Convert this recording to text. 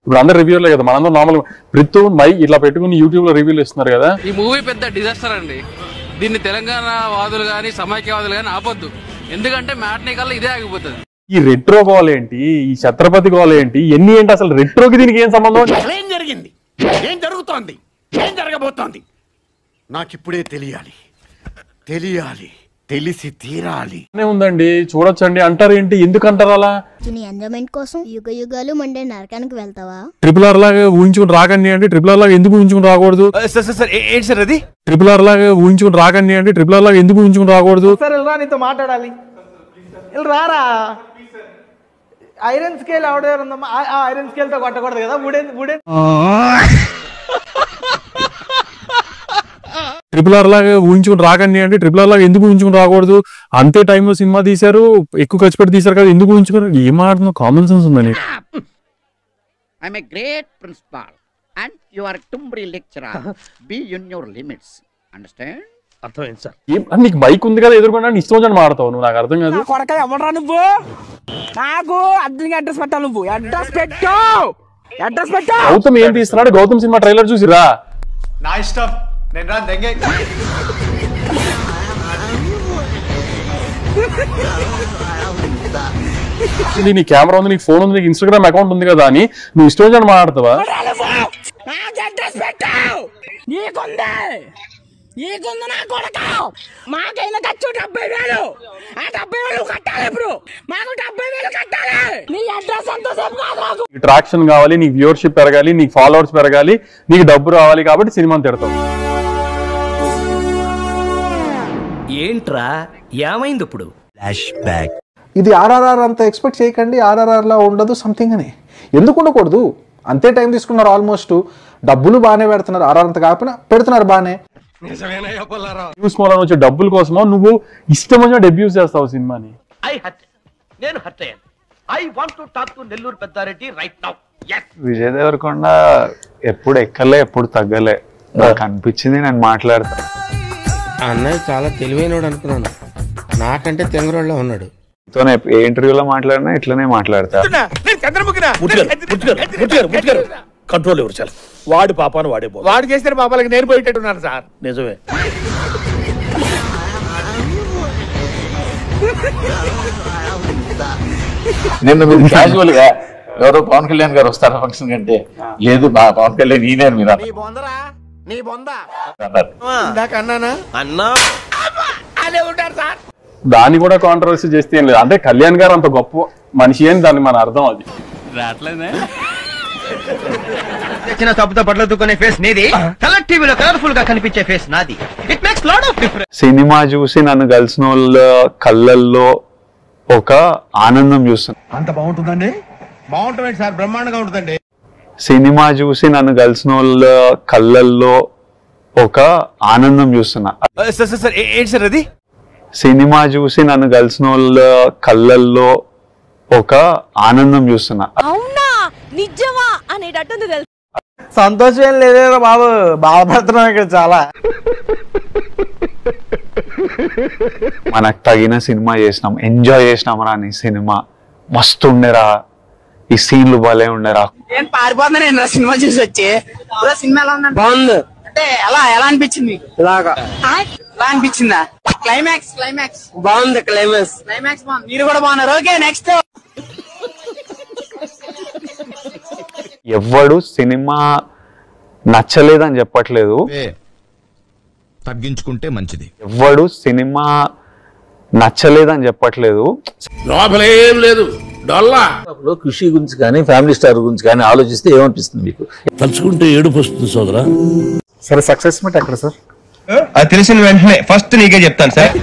ఇప్పుడు అందరు రివ్యూలే కదా, మనందరూ నార్మల్ ప్రతి మైక్ ఇట్లా పెట్టుకుని యూట్యూబ్ లో రివ్యూలు ఇస్తున్నారు కదా. ఈ మూవీ పెద్ద డిజాస్టర్ అండి. దీన్ని తెలంగాణ వాదులు గానీ సమైక్యవాదులు గానీ ఆపొద్దు, ఎందుకంటే మ్యాట్నీ కల్లా ఇదే ఆగిపోతుంది. ఈ రెట్రో గోల్ ఏంటి, ఈ ఛత్రపతి గోల్ ఏంటి, ఎన్ని ఏంటి అసలు రెట్రోకి దీనికి ఏం సంబంధం? ఏం జరిగింది, ఏం జరుగుతోంది, ఏం జరగబోతోంది నాకిప్పుడే తెలియాలి, తెలిసి తీరాలి. ఉందండి చూడొచ్చండి అంటారు ఏంటి, ఎందుకు అంటారు అలా? నీ ఎంజాయ్మెంట్ కోసం యుగ యుగాలు మండే నరకానికి వెళ్తావా? ట్రిపుల్ ఆర్ లాగా ఊహించుకుని రాకండి అంటే ట్రిపుల్ ఆర్ లాగా ఎందుకు ఊహించుకుని రాకూడదు? ఏంటి సార్ అది? ట్రిపుల్ ఆర్ లాగా ఊహించుకుని రాకండి అంటే ట్రిపుల్ ఆర్ లాగా ఎందుకు ఊహించుకుని రాకూడదు? సార్ ఇలా నీతో మాట్లాడాలి, ఇలా రారా. ఐరన్ స్కేల్ ఎవడెవరుందమ్మా, ఐరన్ స్కేల్ తో కొట్టకూడదు కదా. ట్రిపుల్ ఆర్ లాగా ఊహించుకుని రాకండి అంటే ట్రిపుల్ ఆర్ లాగా ఎందుకు ఊహించుకుని రాకూడదు? అంతే టైంలో సినిమా తీశారు, ఎక్కువ ఖర్చు పెట్టి తీశారు కదా, ఎందుకు ఊహించుకున్నారు? ఏం ఆడుతున్నావు? కామన్ సెన్స్ ఉందని. I'm a great principal and you are Tumbri lecturer. Be in your limits. Understand? అర్థమైంది సార్. నీకు బైక్ ఉంది కదా ఎదుర్కొన్నా ఇష్టం వచ్చి మాడతావు నువ్వు, నాకు అర్థం కాదు. కొడక ఎవడరా నువ్వు? నాకు అర్జున్గా అడ్రస్ పెట్టావు, నువ్వు అడ్రస్ పెట్టు. గౌతమ్ ఏం తీస్తున్నాడు? గౌతమ్ సినిమా ట్రైలర్ చూసిరా? నా ఇష్టం, నేను రా దెంగే. నీ కెమెరా ఉంది, నీకు ఫోన్ ఉంది, నీకు ఇన్స్టాగ్రామ్ అకౌంట్ ఉంది కదా అని నువ్వు ఇష్టం వచ్చి మాట్లాడతావా? నా కొడక మాకైనా ఖర్చు 70,000. ఆ 70,000 కట్టాలి. ఇప్పుడు మాకు 70,000 కట్టాలి. నీ అడ్రస్ ఎంతసేపు కాదు నాకు. నీకు ట్రాక్షన్ కావాలి, నీకు వ్యూవర్షిప్ పెరగాలి, నీకు ఫాలోవర్స్ పెరగాలి, నీకు డబ్బు రావాలి, కాబట్టి సినిమాని తిడతావు. ఏంట్రా ఏమైంది ఇప్పుడు? Flash back. ఇది ఆర్ఆర్ఆర్ అంత ఎక్స్పెక్ట్ చేయకండి, ఆర్ఆర్ఆర్ లా ఉండదు సంథింగ్ అని. ఎందుకు ఉండకూడదు? అంతే టైం తీసుకున్నారు, ఆల్మోస్ట్ డబ్బులు బాగానే పెడుతున్నారు, ఆర్ఆర్ అంత కాకపోయినా పెడుతున్నారు బాగానే. వ్యూస్ మూలం వచ్చే డబ్బుల కోసమో నువ్వు ఇష్టం వచ్చిన డెబ్యూస్ చేస్తావు సినిమాని. విజయ్ దేవరకొండ ఎప్పుడు ఎక్కలే, ఎప్పుడు తగ్గలే. నాకు అనిపించింది, నేను మాట్లాడతా. అన్నయ్య చాలా తెలివైనడు అనుకున్నాను, నాకంటే తెంగరోళ్ళ ఉన్నాడు. ఏ ఇంటర్వ్యూలో మాట్లాడినా ఇట్లనే మాట్లాడతా. కంట్రోల్ ఎవరు చాలు, వాడి పాపాను వాడే పో. వాడు చేస్తే పాపాలకి నేను పోయేటట్టున్నాను సార్. నిజమే. నేను మీరు క్యాజువల్ గా ఎవరో పవన్ కళ్యాణ్ గారు వస్తారా ఫంక్షన్ కంటే, లేదు మా పవన్ కళ్యాణ్ ఈయన మీరు దాన్ని కూడా కాంట్రవర్సీ చేస్తే ఏం లేదు. అంటే కళ్యాణ్ గారు అంత గొప్ప మనిషి అని దాన్ని మన అర్థం. అది రావట్లేదే. తప్పుతో పట్లతుకునే ఫేస్ నీది, కలర్ టీవీలో కలర్ఫుల్ గా కనిపించే ఫేస్ నాది. It makes lot of difference. Cinema చూసి నన్ను కలిసిన వాళ్ళ కళ్ళల్లో ఒక ఆనందం చూస్తున్నా. అంత బాగుంటుందండి? బాగుంటుంది సార్, బ్రహ్మాండంగా ఉంటుందండి. సినిమా చూసి నన్ను కలిసిన వాళ్ళ కళ్ళల్లో ఒక ఆనందం చూస్తున్నా. ఏంటి సార్ అది? సినిమా చూసి నన్ను కలిసిన వాళ్ళ కళ్ళల్లో ఒక ఆనందం చూస్తున్నా. అవునా నిజమా అనేటట్టుంది తెలుసు. సంతోషం ఏం లేదేరా బాబు, బాధపడుతున్నాం ఇక్కడ చాలా. మనకు తగిన సినిమా చేసినాం, ఎంజాయ్ చేసినాం రా. నీ సినిమా మస్తు ఉండేరా, ఈ సీన్లు భలే ఉండేరా. నేను పారిపోతున్నా, నేను సినిమా చూసి వచ్చి. సినిమా ఎలా ఉందంటే బాగుంది. అంటే ఎలా అనిపించింది మీకు? ఇలాగా ఎలా అనిపించిందా? క్లైమాక్స్ బాగుంది. క్లైమాక్స్ బాగుంది. మీరు కూడా బాగున్నారు. Okay next. ఎవ్వడు సినిమా నచ్చలేదని చెప్పట్లేదు, తగ్గించుకుంటే మంచిది. ఎవ్వడు సినిమా నచ్చలేదని చెప్పట్లేదు. లోపలేం లేదు, కృషి గురించి కానీ ఫ్యామిలీ స్టార్ గురించి కానీ ఆలోచిస్తే ఏమనిపిస్తుంది మీకు? తలుచుకుంటే ఏడుపు వస్తుంది సోదరా. సరే సక్సెస్ మీట్ ఎక్కడ సార్? అది తెలిసిన వెంటనే ఫస్ట్ నీకే చెప్తాను సార్.